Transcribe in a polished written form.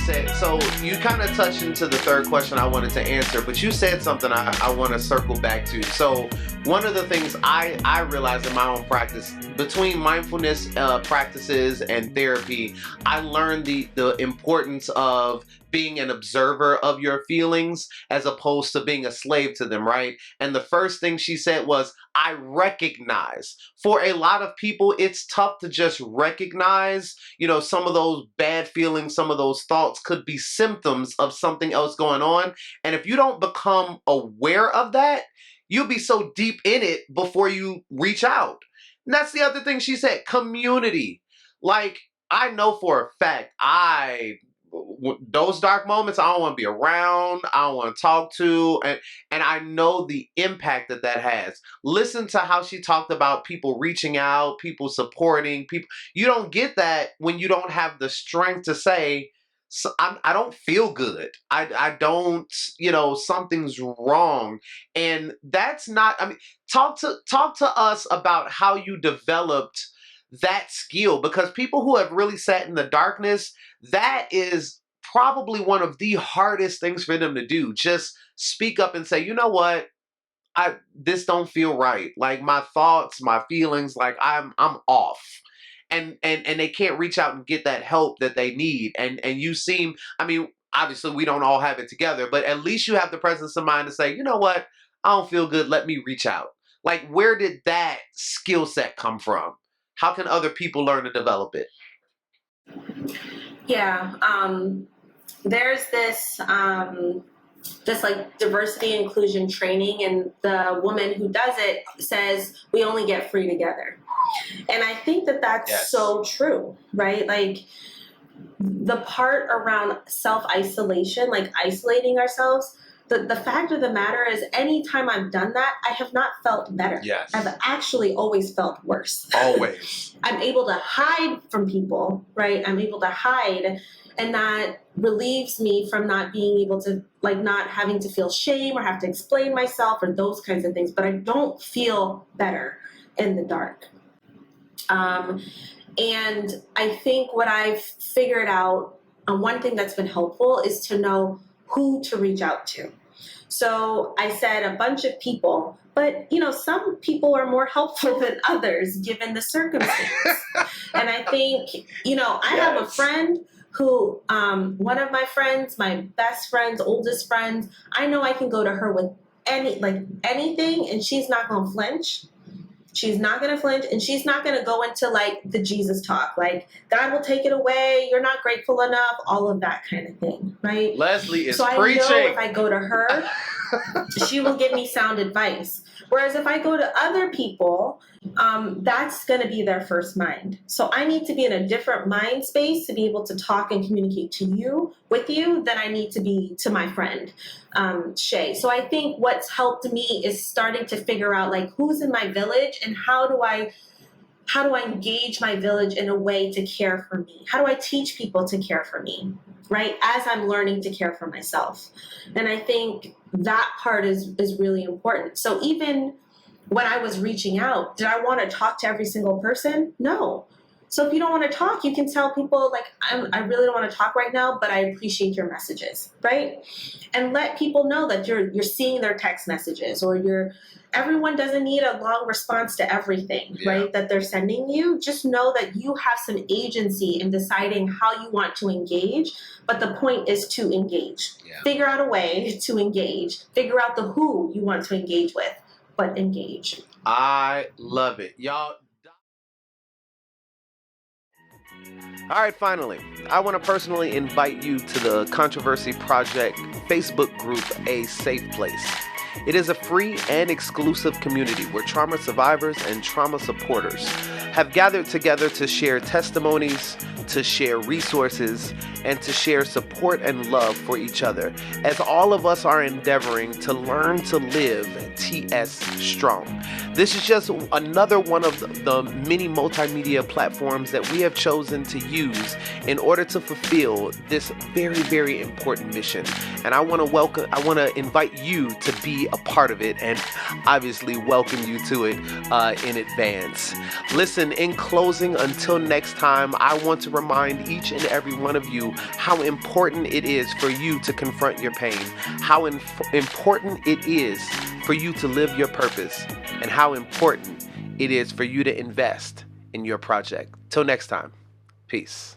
said, so you kind of touched into the third question I wanted to answer, but you said something I want to circle back to. So one of the things I realized in my own practice, between mindfulness practices and therapy, I learned the importance of being an observer of your feelings as opposed to being a slave to them, right? And the first thing she said was, I recognize. For a lot of people, it's tough to just recognize, some of those bad feelings, some of those thoughts could be symptoms of something else going on. And if you don't become aware of that, you'll be so deep in it before you reach out. And that's the other thing she said, community. Like, I know for a fact, those dark moments, I don't want to be around, I don't want to talk to, and I know the impact that has. Listen to how she talked about people reaching out, people supporting, people. You don't get that when you don't have the strength to say, I don't feel good. I don't, something's wrong. And that's not, talk to us about how you developed that skill, because people who have really sat in the darkness, that is probably one of the hardest things for them to do. Just speak up and say, you know what? This don't feel right. Like my thoughts, my feelings, like I'm off. And they can't reach out and get that help that they need. And you seem, obviously we don't all have it together, but at least you have the presence of mind to say, you know what? I don't feel good. Let me reach out. Like, where did that skill set come from? How can other people learn to develop it? Yeah, there's this like diversity inclusion training, and the woman who does it says we only get free together. And I think that that's Yes. so true, right? Like the part around self-isolation, like isolating ourselves, the fact of the matter is anytime I've done that, I have not felt better. Yes. I've actually always felt worse. Always. I'm able to hide from people, right? I'm able to hide, and that relieves me from not being able to, like, not having to feel shame or have to explain myself or those kinds of things. But I don't feel better in the dark. And I think what I've figured out, one thing that's been helpful is to know who to reach out to. So I said a bunch of people, but some people are more helpful than others given the circumstance. And I think, I have a friend who, one of my friends, my best friends, oldest friends, I know I can go to her with anything, and she's not going to flinch. She's not going to flinch, and she's not going to go into like the Jesus talk, like God will take it away, you're not grateful enough, all of that kind of thing, right? Leslie is so preaching. I know if I go to her, she will give me sound advice. Whereas if I go to other people, that's going to be their first mind. So I need to be in a different mind space to be able to talk and communicate with you than I need to be to my friend, Shay. So I think what's helped me is starting to figure out like who's in my village and how do I engage my village in a way to care for me? How do I teach people to care for me, right? As I'm learning to care for myself. And I think that part is really important. So even when I was reaching out, did I want to talk to every single person? No. So if you don't want to talk, you can tell people like, I really don't want to talk right now, but I appreciate your messages, right? And let people know that you're seeing their text messages, or everyone doesn't need a long response to everything, right, that they're sending you. Just know that you have some agency in deciding how you want to engage, but the point is to engage. Yeah. Figure out a way to engage. Figure out the who you want to engage with, but engage. I love it. Y'all. All right, finally, I want to personally invite you to the Controversy Project Facebook group, A Safe Place. It is a free and exclusive community where trauma survivors and trauma supporters have gathered together to share testimonies, to share resources, and to share support and love for each other, as all of us are endeavoring to learn to live TS strong. This is just another one of the many multimedia platforms that we have chosen to use in order to fulfill this very, very important mission. And I want to invite you to be a part of it, and obviously welcome you to it in advance. Listen, in closing, until next time, I want to remind each and every one of you how important it is for you to confront your pain, how important it is for you to live your purpose, and how important it is for you to invest in your project. Till next time, peace.